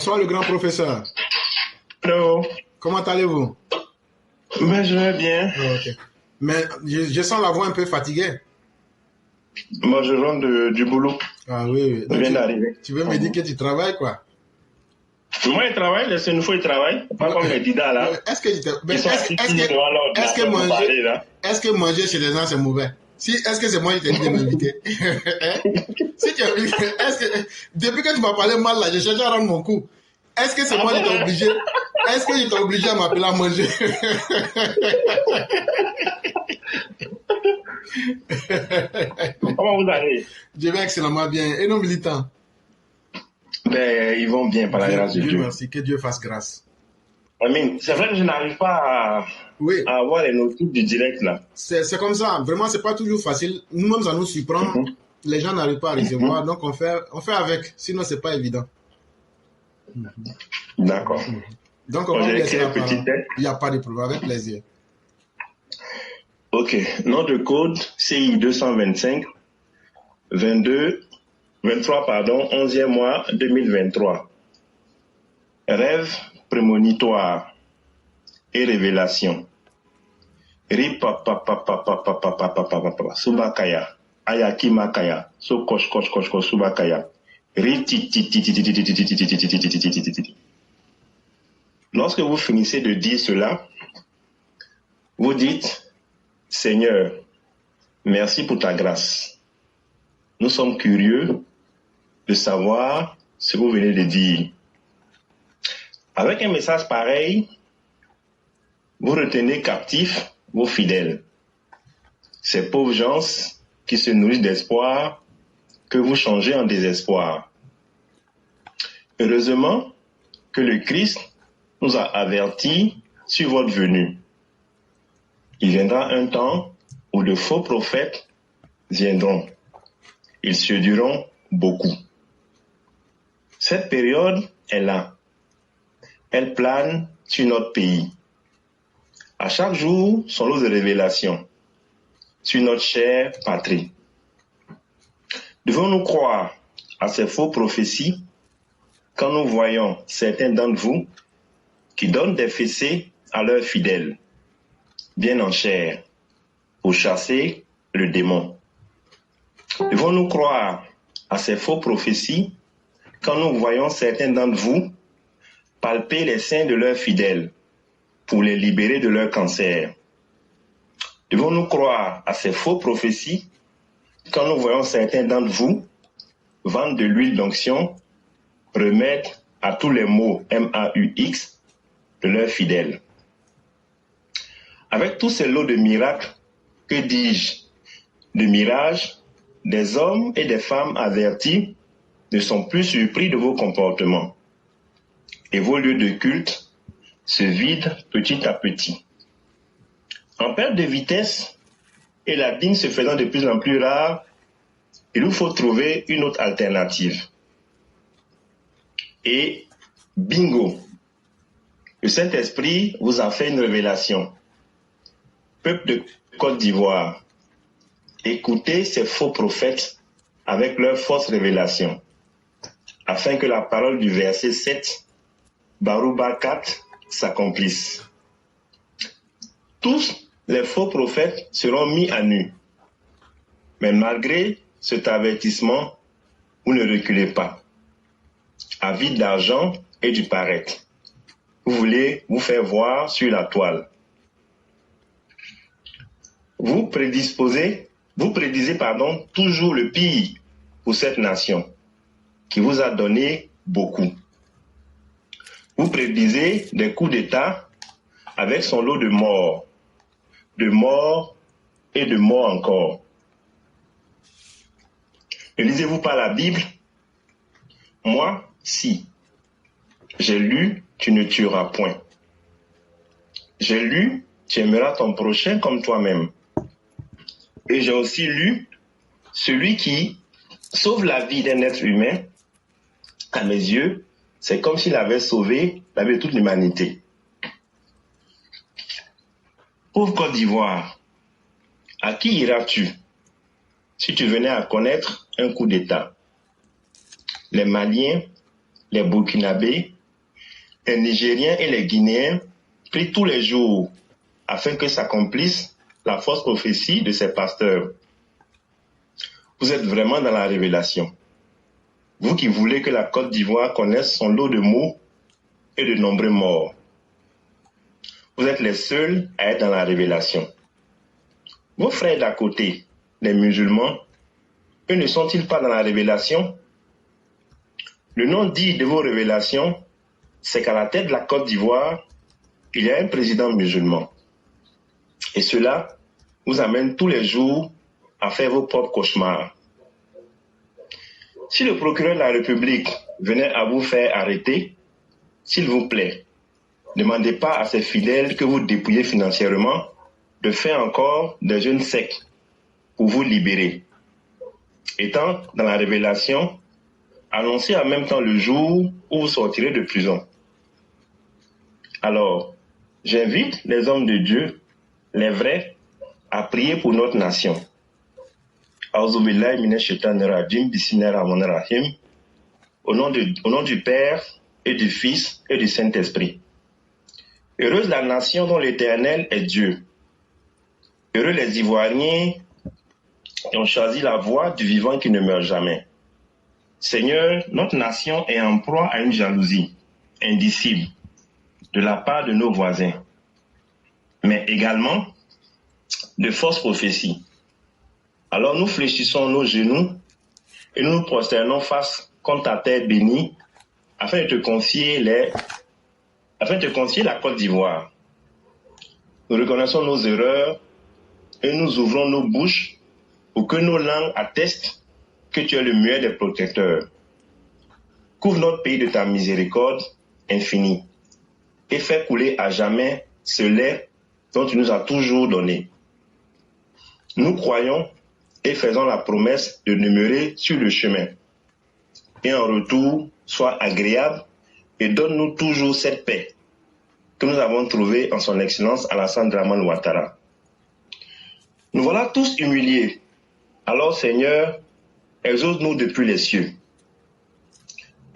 Bonsoir le grand professeur. Hello. Comment allez-vous? Ben, je vais bien. Oh, ok. Mais je sens la voix un peu fatiguée. Moi, je rentre du boulot. Ah oui, oui. Je viens d'arriver. Tu veux me dire que tu travailles quoi? Moi, il travaille, laissez une fois, il travaille. Pas comme les Dida là. Est-ce que Ils sont assis devant l'ordre. Est-ce que manger chez les gens c'est mauvais? Si, est-ce que c'est moi qui t'ai dit de m'inviter? Si tu est-ce que depuis que tu m'as parlé mal là, je cherche à rendre mon coup. Est-ce que c'est moi qui t'ai obligé? Est-ce que je t'ai obligé à m'appeler à manger? Comment vous allez? Je vais excellemment bien. Et nos militants? Ben, ils vont bien par la grâce de Dieu. Merci, que Dieu fasse grâce. Amen. C'est vrai que je n'arrive pas à avoir les notifs du direct là. C'est comme ça. Vraiment, c'est pas toujours facile. Nous-mêmes, ça nous surprend. Les gens n'arrivent pas à recevoir. Donc, on fait avec. Sinon, c'est pas évident. D'accord. Donc, on va vous laisser la parole. Il n'y a pas de problème. Avec plaisir. Ok. Nom de code CI 225 23 11e mois 2023. Rêve prémonitoire et révélation. Subakaya. Ayaki Makaya. So kosh Subakaya. Lorsque vous finissez de dire cela, vous dites, Seigneur, merci pour ta grâce. Nous sommes curieux de savoir ce que vous venez de dire. Avec un message pareil, vous retenez captifs vos fidèles. Ces pauvres gens qui se nourrissent d'espoir, que vous changez en désespoir. Heureusement que le Christ nous a avertis sur votre venue. Il viendra un temps où de faux prophètes viendront. Ils séduiront beaucoup. Cette période est là. Elle plane sur notre pays. À chaque jour sont nos révélations sur notre chère patrie. Devons-nous croire à ces faux prophéties quand nous voyons certains d'entre vous qui donnent des fessées à leurs fidèles, bien en chair, pour chasser le démon? Devons-nous croire à ces faux prophéties quand nous voyons certains d'entre vous palper les seins de leurs fidèles pour les libérer de leur cancer? Devons-nous croire à ces faux prophéties quand nous voyons certains d'entre vous vendre de l'huile d'onction, remède à tous les maux MAUX de leurs fidèles? Avec tous ces lots de miracles, que dis-je, de mirages, des hommes et des femmes avertis ne sont plus surpris de vos comportements. Et vos lieux de culte se vident petit à petit. En perte de vitesse et la dîme se faisant de plus en plus rare, il nous faut trouver une autre alternative. Et bingo, le Saint-Esprit vous a fait une révélation. Peuple de Côte d'Ivoire, écoutez ces faux prophètes avec leurs fausses révélations, afin que la parole du verset 7, Barouba 4, s'accomplisse. Tous les faux prophètes seront mis à nu. Mais malgré cet avertissement, vous ne reculez pas. Avide d'argent et du paraître, vous voulez vous faire voir sur la toile. Vous prédisez toujours le pire pour cette nation qui vous a donné beaucoup. Vous prédisez des coups d'État avec son lot de morts et de morts encore. Ne lisez-vous pas la Bible? Moi, si. J'ai lu, tu ne tueras point. J'ai lu, tu aimeras ton prochain comme toi-même. Et j'ai aussi lu, celui qui sauve la vie d'un être humain, à mes yeux, c'est comme s'il avait sauvé la vie de toute l'humanité. Pauvre Côte d'Ivoire, à qui iras-tu si tu venais à connaître un coup d'État? Les Maliens les Burkinabés, les Nigériens et les Guinéens prient tous les jours afin que s'accomplisse la fausse prophétie de ces pasteurs. Vous êtes vraiment dans la révélation. Vous qui voulez que la Côte d'Ivoire connaisse son lot de maux et de nombreux morts. Vous êtes les seuls à être dans la révélation. Vos frères d'à côté, les musulmans, eux ne sont-ils pas dans la révélation? Le nom dit de vos révélations, c'est qu'à la tête de la Côte d'Ivoire, il y a un président musulman. Et cela vous amène tous les jours à faire vos propres cauchemars. Si le procureur de la République venait à vous faire arrêter, s'il vous plaît, ne demandez pas à ses fidèles que vous dépouillez financièrement de faire encore des jeûnes secs pour vous libérer. Étant dans la révélation, annoncez en même temps le jour où vous sortirez de prison. Alors, j'invite les hommes de Dieu, les vrais, à prier pour notre nation. Au nom du Père et du Fils et du Saint-Esprit. Heureuse la nation dont l'Éternel est Dieu. Heureux les Ivoiriens qui ont choisi la voie du vivant qui ne meurt jamais. Seigneur, notre nation est en proie à une jalousie indicible de la part de nos voisins, mais également de fausses prophéties. Alors nous fléchissons nos genoux et nous nous prosternons face contre ta terre bénie afin de te confier la Côte d'Ivoire. Nous reconnaissons nos erreurs et nous ouvrons nos bouches pour que nos langues attestent que tu es le meilleur des protecteurs. Couvre notre pays de ta miséricorde infinie et fais couler à jamais ce lait dont tu nous as toujours donné. Nous croyons et faisons la promesse de demeurer sur le chemin. Et en retour, sois agréable et donne-nous toujours cette paix que nous avons trouvée en son Excellence Alassane Dramane Ouattara. Nous voilà tous humiliés. Alors Seigneur, exauce-nous depuis les cieux.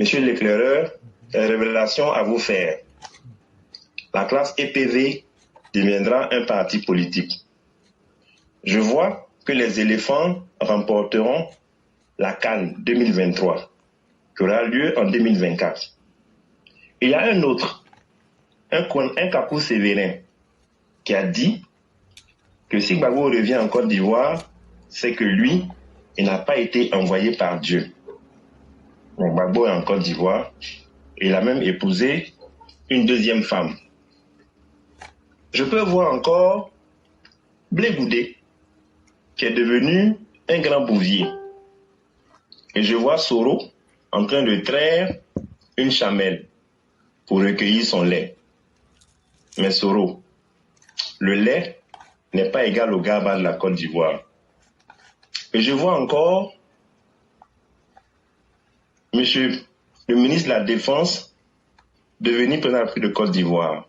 Monsieur l'éclaireur, les révélations à vous faire. La classe EPV deviendra un parti politique. Je vois que les éléphants remporteront la CAN 2023, qui aura lieu en 2024. Il y a un autre, un Kakou Sévérin, qui a dit que si Gbagbo revient en Côte d'Ivoire, c'est que lui, il n'a pas été envoyé par Dieu. Donc Gbagbo est en Côte d'Ivoire, et il a même épousé une deuxième femme. Je peux voir encore Blé Goudé, qui est devenu un grand bouvier. Et je vois Soro en train de traire une chamelle pour recueillir son lait. Mais Soro, le lait n'est pas égal au gaba de la Côte d'Ivoire. Et je vois encore Monsieur le ministre de la Défense devenir président de la République de Côte d'Ivoire.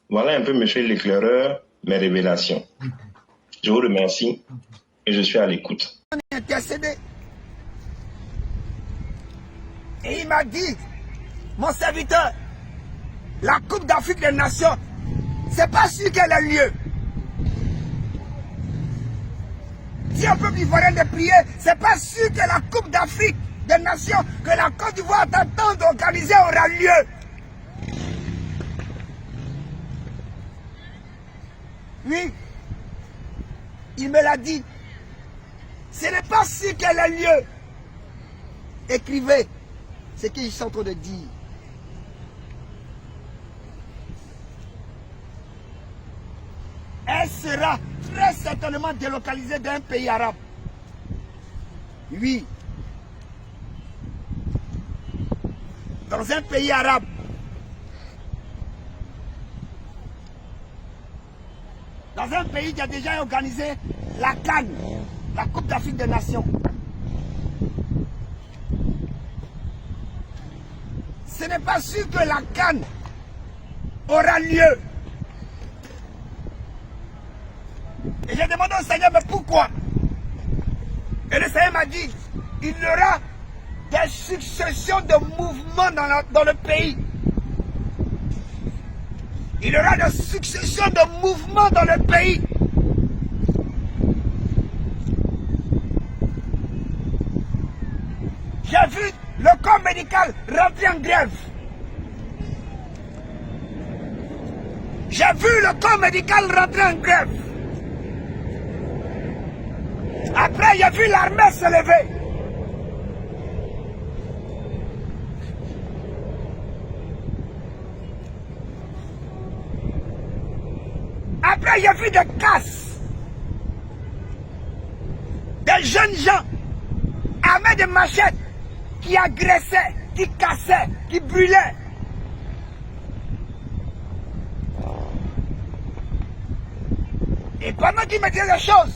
Voilà un peu, monsieur l'éclaireur, mes révélations. Je vous remercie et je suis à l'écoute. On est intercédé. Et il m'a dit, mon serviteur, la Coupe d'Afrique des Nations, c'est pas sûr qu'elle a lieu. Si un peuple ivoirien de prier, c'est pas sûr que la Coupe d'Afrique des Nations, que la Côte d'Ivoire t'attend d'organiser aura lieu. Oui, il me l'a dit. Ce n'est pas sûr qu'elle a lieu. Écrivez ce qu'ils sont en train de dire. Elle sera très certainement délocalisée d'un pays arabe. Oui. Dans un pays arabe. Dans un pays qui a déjà organisé la CAN, la Coupe d'Afrique des Nations. Ce n'est pas sûr que la CAN aura lieu. Et j'ai demandé au Seigneur, mais pourquoi? Et le Seigneur m'a dit, il y aura des successions de mouvements dans le pays. Il y aura des successions de mouvements dans le pays. J'ai vu le corps médical rentrer en grève. J'ai vu le corps médical rentrer en grève. Après, j'ai vu l'armée se lever. Après, j'ai vu des casses. Des jeunes gens armés de machettes qui agressaient, qui cassaient, qui brûlaient. Et pendant qu'il me disait les choses,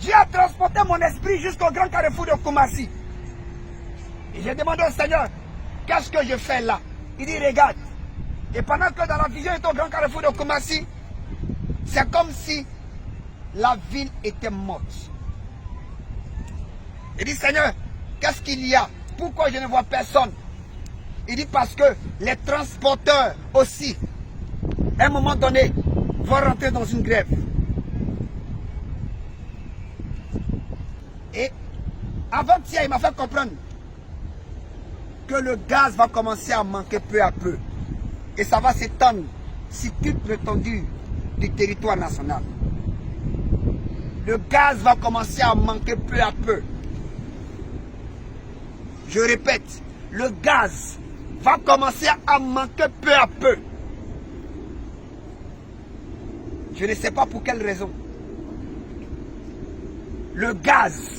Dieu a transporté mon esprit jusqu'au grand carrefour de Koumassi. Et j'ai demandé au Seigneur, qu'est-ce que je fais là? Il dit, regarde. Et pendant que dans la vision était au grand carrefour de Koumassi, c'est comme si la ville était morte. Il dit, Seigneur, qu'est-ce qu'il y a? Pourquoi je ne vois personne? Il dit, parce que les transporteurs aussi, à un moment donné, vont rentrer dans une grève. Et avant-hier, il m'a fait comprendre que le gaz va commencer à manquer peu à peu. Et ça va s'étendre sur toute l'étendue du territoire national. Le gaz va commencer à manquer peu à peu. Je répète, le gaz va commencer à manquer peu à peu. Je ne sais pas pour quelle raison. Le gaz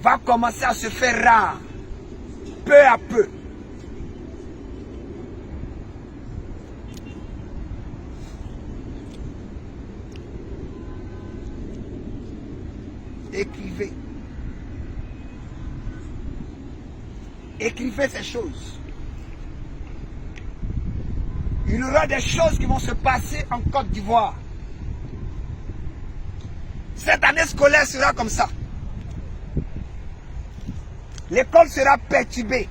va commencer à se faire rare, peu à peu. Écrivez. Écrivez ces choses. Il y aura des choses qui vont se passer en Côte d'Ivoire. Cette année scolaire sera comme ça. L'école sera perturbée.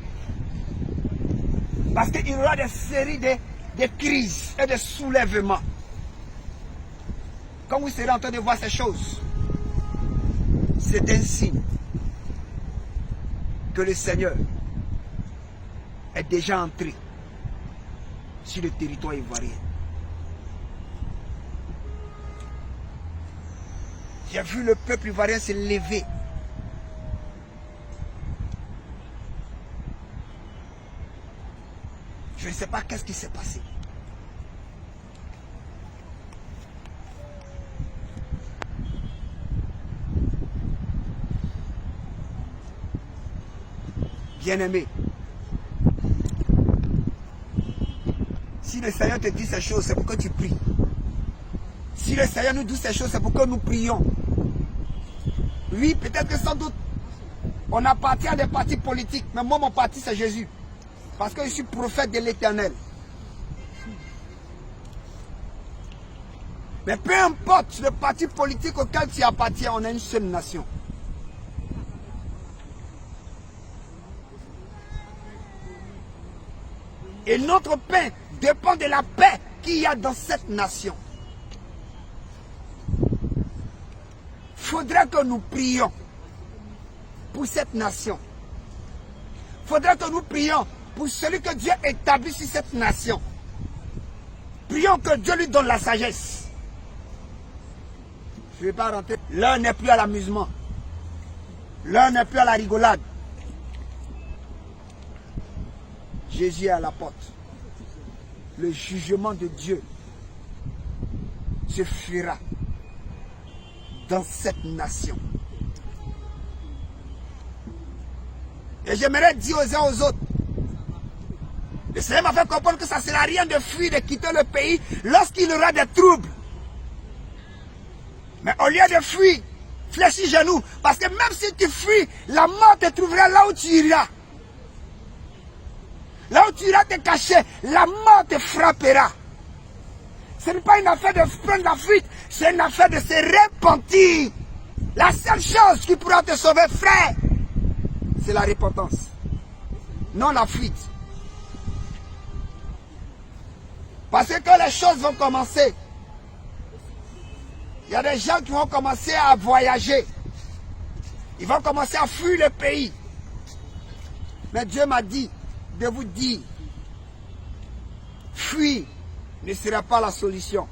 Parce qu'il y aura des séries de crises et de soulèvements. Quand vous serez en train de voir ces choses, c'est un signe que le Seigneur est déjà entré sur le territoire ivoirien. J'ai vu le peuple ivoirien se lever. Je ne sais pas qu'est-ce qui s'est passé. Bien-aimé, si le Seigneur te dit ces choses, c'est pour que tu pries. Si le Seigneur nous dit ces choses, c'est pour que nous prions. Oui, peut-être que sans doute, on appartient à des partis politiques, mais moi, mon parti, c'est Jésus. Parce que je suis prophète de l'Éternel. Mais peu importe le parti politique auquel tu appartiens, on est une seule nation. Et notre pain dépend de la paix qu'il y a dans cette nation. Il faudrait que nous prions pour cette nation. Il faudrait que nous prions pour celui que Dieu établit sur cette nation. Prions que Dieu lui donne la sagesse. Je ne vais pas rentrer. L'heure n'est plus à l'amusement. L'heure n'est plus à la rigolade. Jésus est à la porte. Le jugement de Dieu se fera dans cette nation. Et j'aimerais dire aux uns aux autres, le Seigneur m'a fait comprendre que ça ne sert à rien de fuir, de quitter le pays lorsqu'il y aura des troubles. Mais au lieu de fuir, fléchis genoux. Parce que même si tu fuis, la mort te trouvera là où tu iras. Là où tu iras te cacher, la mort te frappera. Ce n'est pas une affaire de prendre la fuite, c'est une affaire de se repentir. La seule chose qui pourra te sauver, frère, c'est la repentance. non la fuite. Parce que quand les choses vont commencer, il y a des gens qui vont commencer à voyager. Ils vont commencer à fuir le pays. Mais Dieu m'a dit de vous dire, fuir ne sera pas la solution.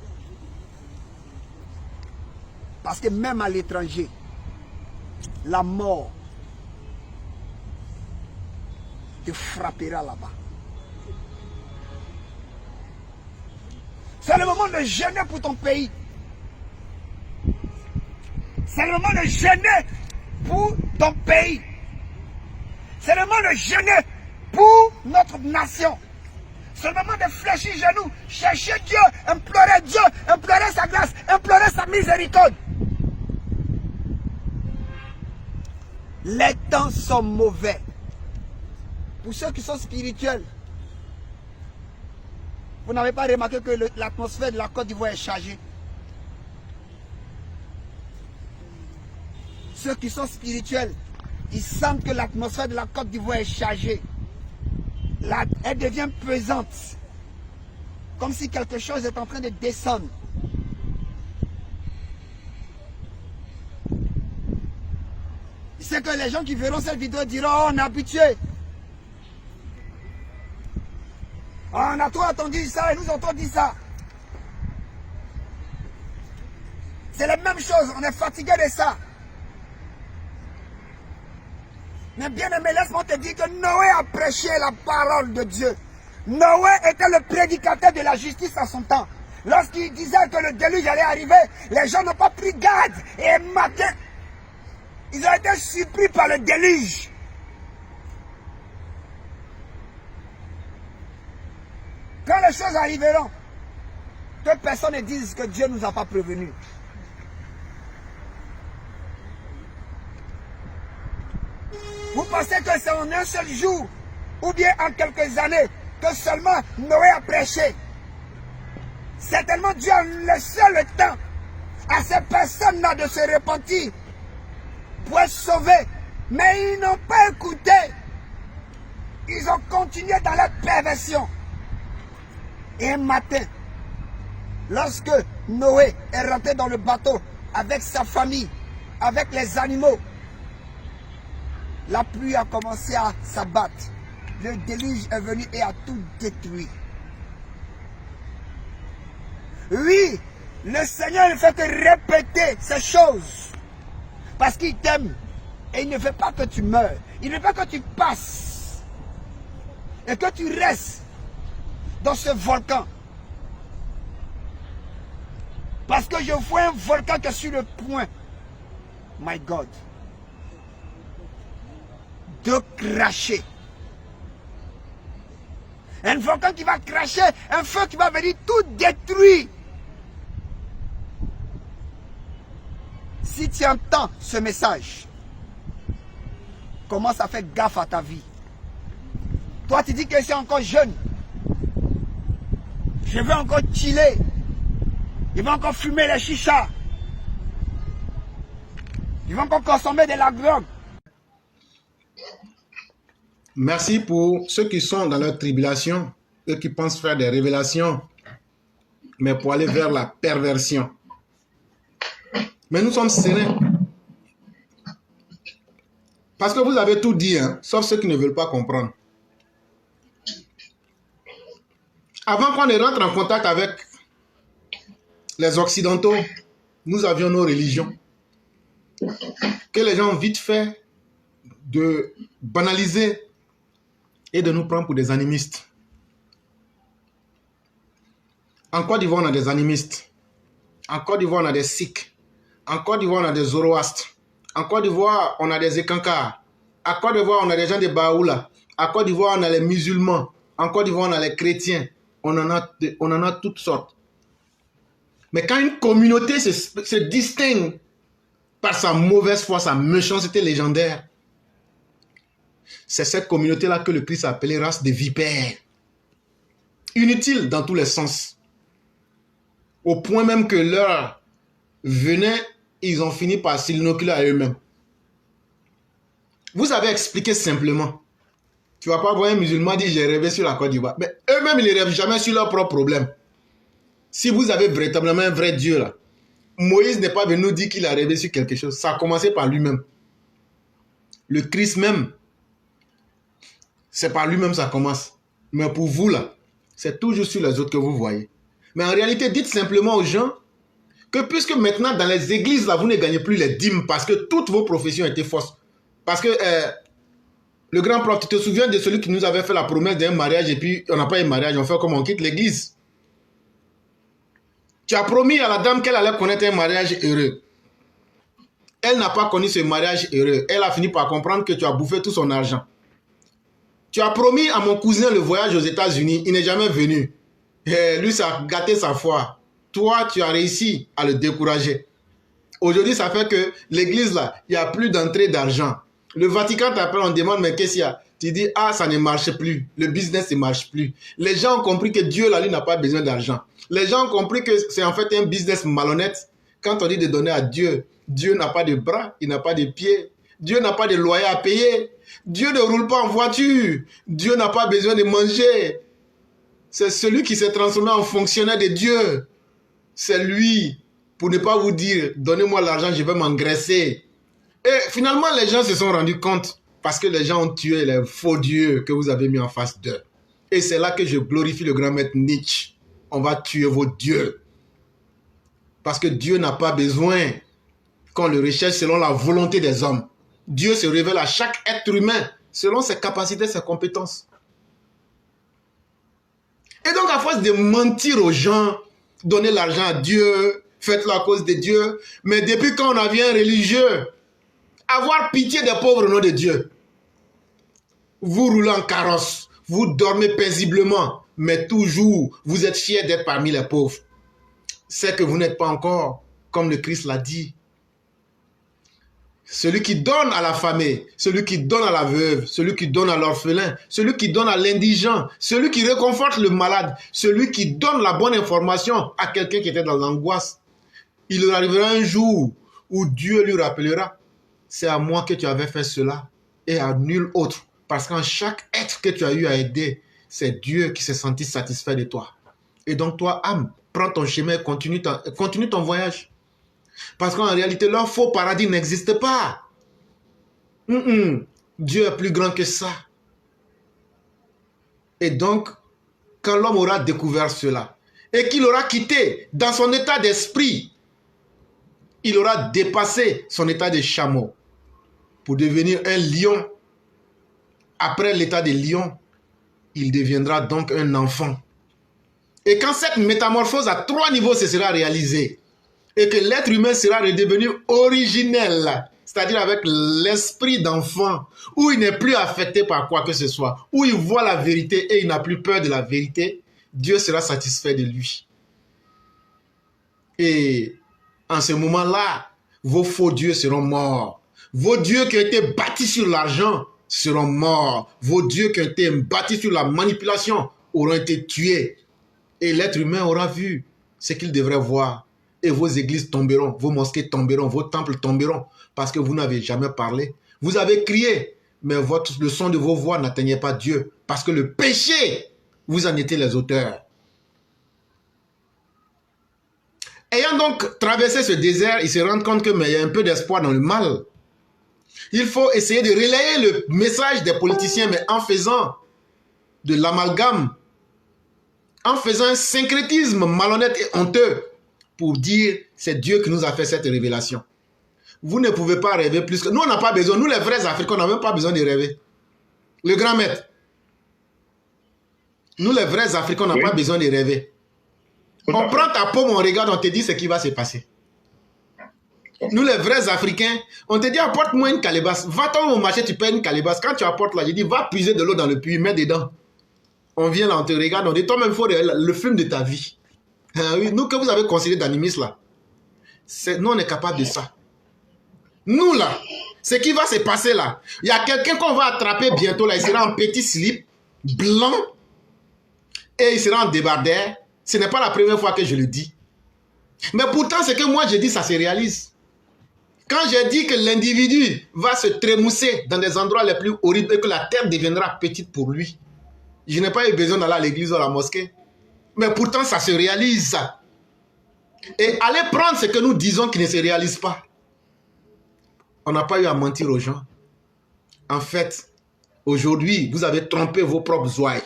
Parce que même à l'étranger, la mort te frappera là-bas. C'est le moment de jeûner pour ton pays. C'est le moment de jeûner pour ton pays. C'est le moment de jeûner pour notre nation. C'est le moment de fléchir genoux, chercher Dieu, implorer sa grâce, implorer sa miséricorde. Les temps sont mauvais. Pour ceux qui sont spirituels, vous n'avez pas remarqué que l'atmosphère de la Côte d'Ivoire est chargée? Ceux qui sont spirituels, ils sentent que l'atmosphère de la Côte d'Ivoire est chargée. Elle devient pesante. Comme si quelque chose est en train de descendre. C'est que les gens qui verront cette vidéo diront, oh, on est habitué. On a trop entendu ça et nous avons trop dit ça. C'est la même chose, on est fatigué de ça. Mais bien aimé, laisse-moi te dire que Noé a prêché la parole de Dieu. Noé était le prédicateur de la justice à son temps. Lorsqu'il disait que le déluge allait arriver, les gens n'ont pas pris garde. Et matin, ils ont été surpris par le déluge. Quand les choses arriveront, que personne ne dise que Dieu ne nous a pas prévenus. Vous pensez que c'est en un seul jour, ou bien en quelques années, que seulement Noé a prêché. Certainement Dieu a laissé le temps à ces personnes-là de se repentir pour être sauvés. Mais ils n'ont pas écouté. Ils ont continué dans leur perversion. Et un matin, lorsque Noé est rentré dans le bateau avec sa famille, avec les animaux, la pluie a commencé à s'abattre. Le déluge est venu et a tout détruit. Oui, le Seigneur ne fait que répéter ces choses. Parce qu'il t'aime. Et il ne veut pas que tu meurs. Il ne veut pas que tu passes. Et que tu restes dans ce volcan. Parce que je vois un volcan qui est sur le point, my God, de cracher. Un volcan qui va cracher, un feu qui va venir tout détruire. Si tu entends ce message, commence à faire gaffe à ta vie. Toi, tu dis que je suis encore jeune. Je veux encore chiller. Je veux encore fumer les chichas. Je veux encore consommer de la drogue. Merci pour ceux qui sont dans leur tribulation, eux qui pensent faire des révélations, mais pour aller vers la perversion. Mais nous sommes sereins. Parce que vous avez tout dit, hein, sauf ceux qui ne veulent pas comprendre. Avant qu'on ne rentre en contact avec les Occidentaux, nous avions nos religions. Que les gens ont vite fait de banaliser et de nous prendre pour des animistes. En Côte d'Ivoire, on a des animistes. En Côte d'Ivoire, on a des Sikhs. En Côte d'Ivoire, on a des Zoroastres. En Côte d'Ivoire, on a des Ekankars. En Côte d'Ivoire, on a des gens de Baoula. En Côte d'Ivoire, on a les musulmans. En Côte d'Ivoire, on a les chrétiens. On en a toutes sortes. Mais quand une communauté se distingue par sa mauvaise foi, sa méchanceté légendaire, c'est cette communauté-là que le Christ a appelée race de vipères. Inutile dans tous les sens. Au point même que l'heure venait, ils ont fini par s'inoculer à eux-mêmes. Vous avez expliqué simplement Tu ne vas pas voir un musulman dire j'ai rêvé sur la Côte d'Ivoire. Mais eux-mêmes, ils ne rêvent jamais sur leurs propres problèmes. Si vous avez véritablement un vrai Dieu là, Moïse n'est pas venu nous dire qu'il a rêvé sur quelque chose. Ça a commencé par lui-même. Le Christ même, c'est par lui-même ça commence. Mais pour vous là, c'est toujours sur les autres que vous voyez. Mais en réalité, dites simplement aux gens que puisque maintenant dans les églises là, vous ne gagnez plus les dîmes parce que toutes vos professions étaient fausses. Parce que le grand prof, tu te souviens de celui qui nous avait fait la promesse d'un mariage et puis on n'a pas eu mariage, on fait comme on quitte l'église. Tu as promis à la dame qu'elle allait connaître un mariage heureux. Elle n'a pas connu ce mariage heureux. Elle a fini par comprendre que tu as bouffé tout son argent. Tu as promis à mon cousin le voyage aux États-Unis. Il n'est jamais venu. Et lui, ça a gâté sa foi. Toi, tu as réussi à le décourager. Aujourd'hui, ça fait que l'église, là, il n'y a plus d'entrée d'argent. Le Vatican t'appelle, on demande, mais qu'est-ce qu'il y a? Tu dis, ah, ça ne marche plus. Le business ne marche plus. Les gens ont compris que Dieu, là, lui, n'a pas besoin d'argent. Les gens ont compris que c'est en fait un business malhonnête. Quand on dit de donner à Dieu, Dieu n'a pas de bras, il n'a pas de pieds. Dieu n'a pas de loyer à payer. Dieu ne roule pas en voiture. Dieu n'a pas besoin de manger. C'est celui qui s'est transformé en fonctionnaire de Dieu. C'est lui, pour ne pas vous dire, donnez-moi l'argent, je vais m'engraisser. Et finalement, les gens se sont rendus compte parce que les gens ont tué les faux dieux que vous avez mis en face d'eux. Et c'est là que je glorifie le grand maître Nietzsche. On va tuer vos dieux. Parce que Dieu n'a pas besoin qu'on le recherche selon la volonté des hommes. Dieu se révèle à chaque être humain selon ses capacités, ses compétences. Et donc, à force de mentir aux gens, donner l'argent à Dieu, faites-le à cause de Dieu, mais depuis quand on a vu un religieux, avoir pitié des pauvres au nom de Dieu. Vous roulez en carrosse, vous dormez paisiblement, mais toujours, vous êtes fiers d'être parmi les pauvres. C'est que vous n'êtes pas encore, comme le Christ l'a dit. Celui qui donne à la famille, celui qui donne à la veuve, celui qui donne à l'orphelin, celui qui donne à l'indigent, celui qui réconforte le malade, celui qui donne la bonne information à quelqu'un qui était dans l'angoisse. Il arrivera un jour où Dieu lui rappellera, c'est à moi que tu avais fait cela et à nul autre. Parce qu'en chaque être que tu as eu à aider, c'est Dieu qui s'est senti satisfait de toi. Et donc toi, âme, prends ton chemin et continue ton voyage. Parce qu'en réalité, leur faux paradis n'existe pas. Dieu est plus grand que ça. Et donc, quand l'homme aura découvert cela, et qu'il aura quitté dans son état d'esprit, il aura dépassé son état de chameau pour devenir un lion. Après l'état de lion, il deviendra donc un enfant. Et quand cette métamorphose à 3 niveaux se sera réalisée, et que l'être humain sera redevenu originel, c'est-à-dire avec l'esprit d'enfant, où il n'est plus affecté par quoi que ce soit, où il voit la vérité et il n'a plus peur de la vérité, Dieu sera satisfait de lui. Et en ce moment-là, vos faux dieux seront morts. Vos dieux qui ont été bâtis sur l'argent seront morts. Vos dieux qui ont été bâtis sur la manipulation auront été tués. Et l'être humain aura vu ce qu'il devrait voir. Et vos églises tomberont, vos mosquées tomberont, vos temples tomberont, parce que vous n'avez jamais parlé. Vous avez crié, mais le son de vos voix n'atteignait pas Dieu, parce que le péché, vous en étiez les auteurs. Ayant donc traversé ce désert, ils se rendent compte qu'il y a un peu d'espoir dans le mal. Il faut essayer de relayer le message des politiciens, mais en faisant de l'amalgame, en faisant un syncrétisme malhonnête et honteux, pour dire c'est Dieu qui nous a fait cette révélation. Vous ne pouvez pas rêver plus que... Nous, on n'a pas besoin. Nous, les vrais Africains, on n'a même pas besoin de rêver. Le grand maître. Nous, les vrais Africains, on n'a pas besoin de rêver. On prend ta paume, on regarde, on te dit ce qui va se passer. Nous, les vrais Africains, on te dit apporte-moi une calebasse. Va-t'en au marché, tu payes une calebasse. Quand tu apportes là, je dis va puiser de l'eau dans le puits, mets dedans. On vient là, on te regarde, on dit toi-même, il faut le film de ta vie. Oui, nous que vous avez considéré d'animistes là, nous on est capable de ça. Nous là, ce qui va se passer là, il y a quelqu'un qu'on va attraper bientôt là, il sera en petit slip, blanc, et il sera en débardeur. Ce n'est pas la première fois que je le dis. Mais pourtant, ce que moi je dis, ça se réalise. Quand j'ai dit que l'individu va se trémousser dans des endroits les plus horribles et que la terre deviendra petite pour lui, je n'ai pas eu besoin d'aller à l'église ou à la mosquée. Mais pourtant, ça se réalise. Et allez prendre ce que nous disons qui ne se réalise pas. On n'a pas eu à mentir aux gens. En fait, aujourd'hui, vous avez trompé vos propres ouailles.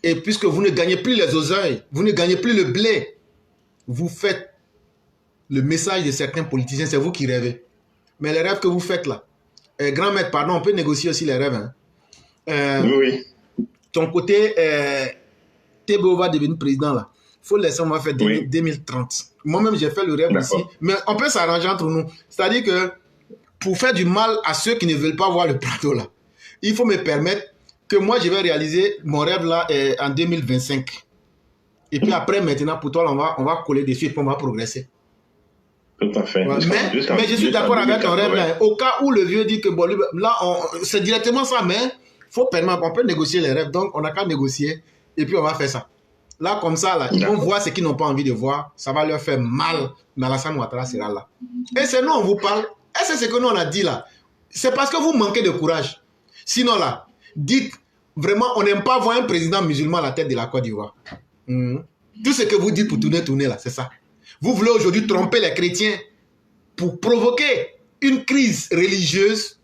Et puisque vous ne gagnez plus les oseilles, vous ne gagnez plus le blé, vous faites le message de certains politiciens, c'est vous qui rêvez. Mais les rêves que vous faites là, grand maître, pardon, on peut négocier aussi les rêves. Hein. Oui. Ton côté, Thébo va devenir président là. Il faut laisser, on va faire 2030. Moi-même, j'ai fait le rêve aussi. Mais on peut s'arranger entre nous. C'est-à-dire que pour faire du mal à ceux qui ne veulent pas voir le plateau là, il faut me permettre que moi, je vais réaliser mon rêve là en 2025. Et puis après, maintenant, pour toi, on va coller dessus et puis on va progresser. Tout à fait. Ouais, mais je suis d'accord avec ton rêve là. Au cas où le vieux dit que bon, là, c'est directement ça, mais il faut permettre, on peut négocier les rêves. Donc, on n'a qu'à négocier et puis on va faire ça. Là, comme ça, là, ils vont voir ce qu'ils n'ont pas envie de voir. Ça va leur faire mal. Mais Alassane Ouattara sera là. Et c'est nous, on vous parle. Et c'est ce que nous, on a dit là. C'est parce que vous manquez de courage. Sinon, là, dites vraiment, on n'aime pas voir un président musulman à la tête de la Côte d'Ivoire. Tout ce que vous dites pour tourner là, c'est ça. Vous voulez aujourd'hui tromper les chrétiens pour provoquer une crise religieuse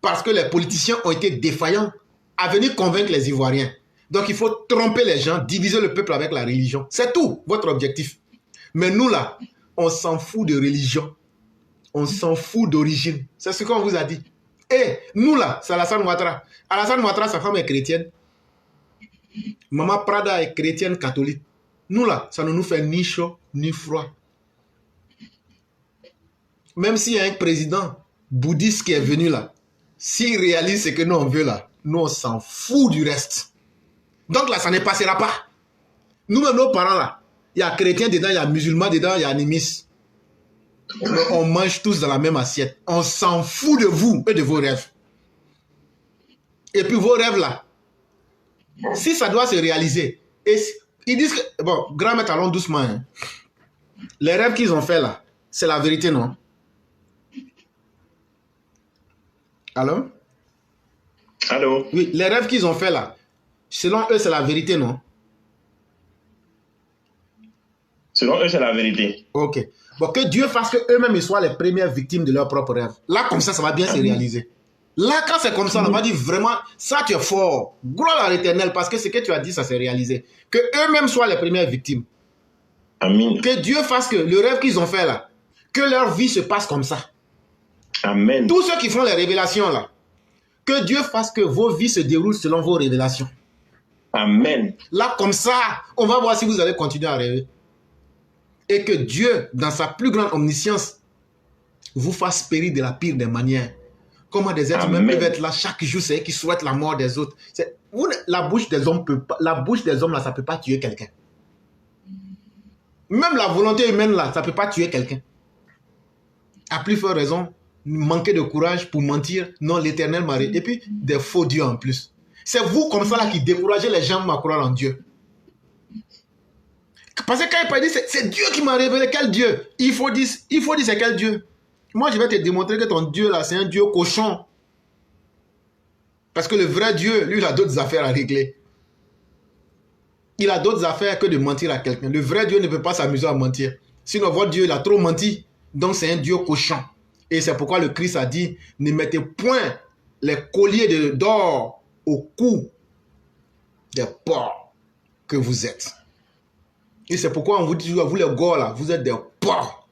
parce que les politiciens ont été défaillants à venir convaincre les Ivoiriens. Donc, il faut tromper les gens, diviser le peuple avec la religion. C'est tout, votre objectif. Mais nous, là, on s'en fout de religion. On s'en fout d'origine. C'est ce qu'on vous a dit. Et nous, là, c'est Alassane Ouattara. Alassane Ouattara, sa femme est chrétienne. Maman Prada est chrétienne catholique. Nous, là, ça ne nous fait ni chaud, ni froid. Même s'il y a un président bouddhiste qui est venu là, s'il réalise ce que nous, on veut là, nous, on s'en fout du reste. Donc là, ça ne passera pas. Nous-mêmes, nos parents là, il y a chrétiens dedans, il y a musulmans dedans, il y a animistes. On mange tous dans la même assiette. On s'en fout de vous et de vos rêves. Et puis vos rêves là, si ça doit se réaliser, et ils disent que, bon, grand maître, allons doucement. Hein. Les rêves qu'ils ont fait là, c'est la vérité, non? Allô? Allô? Oui, les rêves qu'ils ont fait là, selon eux, c'est la vérité, non? Selon eux, c'est la vérité. Ok. Bon, que Dieu fasse qu'eux-mêmes soient les premières victimes de leurs propres rêves. Là, comme ça va bien se réaliser. Là, quand c'est comme ça, on va dire vraiment, ça, tu es fort. Gloire à l'Éternel, parce que ce que tu as dit, ça s'est réalisé. Que eux-mêmes soient les premières victimes. Amen. Que Dieu fasse que le rêve qu'ils ont fait là, que leur vie se passe comme ça. Amen. Tous ceux qui font les révélations là, que Dieu fasse que vos vies se déroulent selon vos révélations. Amen. Là, comme ça, on va voir si vous allez continuer à rêver. Et que Dieu, dans sa plus grande omniscience, vous fasse périr de la pire des manières. Comment des êtres humains peuvent être là chaque jour, c'est eux qui souhaitent la mort des autres. La bouche des hommes là, ça ne peut pas tuer quelqu'un. Même la volonté humaine là, ça ne peut pas tuer quelqu'un. À plus forte raison, manquer de courage pour mentir. Non, l'Éternel m'a révélé. Et puis, des faux dieux en plus. C'est vous comme ça là qui découragez les gens à croire en Dieu. Parce que quand il dit c'est Dieu qui m'a révélé, quel Dieu? Il faut dire c'est quel Dieu? Moi, je vais te démontrer que ton Dieu là, c'est un Dieu cochon. Parce que le vrai Dieu, lui, il a d'autres affaires à régler. Il a d'autres affaires que de mentir à quelqu'un. Le vrai Dieu ne peut pas s'amuser à mentir. Sinon, votre Dieu, il a trop menti. Donc, c'est un Dieu cochon. Et c'est pourquoi le Christ a dit, ne mettez point les colliers d'or au cou des porcs que vous êtes. Et c'est pourquoi on vous dit, vous les gars là, vous êtes des porcs.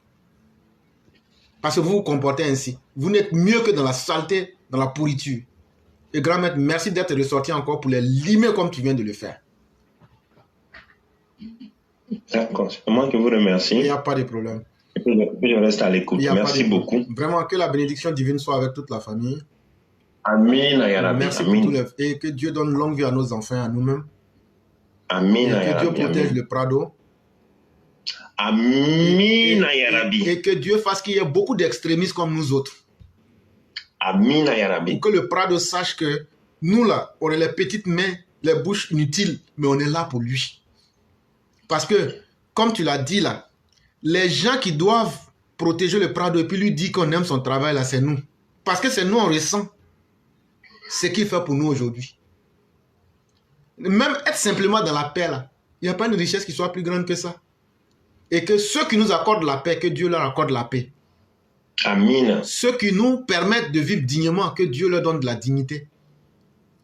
Parce que vous vous comportez ainsi. Vous n'êtes mieux que dans la saleté, dans la pourriture. Et grand maître, merci d'être ressorti encore pour les limer comme tu viens de le faire. D'accord, c'est moi qui vous remercie. Il n'y a pas de problème. Et puis je reste à l'écoute. Merci beaucoup. Vraiment, que la bénédiction divine soit avec toute la famille. Amen. Merci pour tout et que Dieu donne longue vie à nos enfants, à nous-mêmes. Amen. Et que Dieu protège le Prado. Amen. Et que Dieu fasse qu'il y ait beaucoup d'extrémistes comme nous autres. Amen. Pour que le Prado sache que nous là, on a les petites mains, les bouches inutiles, mais on est là pour lui. Parce que, comme tu l'as dit là, les gens qui doivent protéger le Prado et puis lui dire qu'on aime son travail, là, c'est nous. Parce que c'est nous, on ressent ce qu'il fait pour nous aujourd'hui. Même être simplement dans la paix, là, il n'y a pas une richesse qui soit plus grande que ça. Et que ceux qui nous accordent la paix, que Dieu leur accorde la paix. Amen. Ceux qui nous permettent de vivre dignement, que Dieu leur donne de la dignité.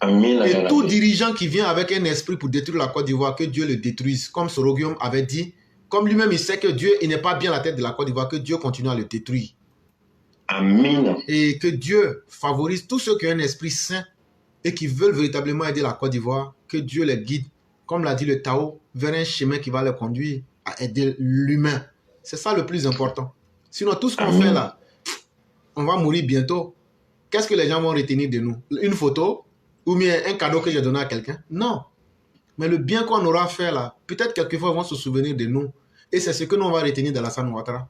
Amen. Et tout dirigeant qui vient avec un esprit pour détruire la Côte d'Ivoire, que Dieu le détruise. Comme Soroguium avait dit, comme lui-même il sait que Dieu il n'est pas bien à la tête de la Côte d'Ivoire, que Dieu continue à le détruire. Amen. Et que Dieu favorise tous ceux qui ont un esprit saint et qui veulent véritablement aider la Côte d'Ivoire, que Dieu les guide, comme l'a dit le Tao, vers un chemin qui va les conduire à aider l'humain. C'est ça le plus important. Sinon, tout ce qu'on fait là, on va mourir bientôt. Qu'est-ce que les gens vont retenir de nous? Une photo ou bien un cadeau que j'ai donné à quelqu'un? Non. Mais le bien qu'on aura fait là, peut-être quelquefois ils vont se souvenir de nous. Et c'est ce que nous on va retenir d'Alassane Ouattara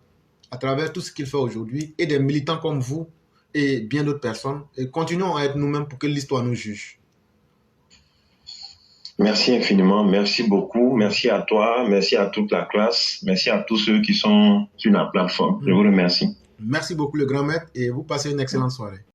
à travers tout ce qu'il fait aujourd'hui et des militants comme vous et bien d'autres personnes. Et continuons à être nous-mêmes pour que l'histoire nous juge. Merci infiniment, merci beaucoup, merci à toi, merci à toute la classe, merci à tous ceux qui sont sur la plateforme. Je vous remercie. Merci beaucoup le grand maître et vous passez une excellente soirée.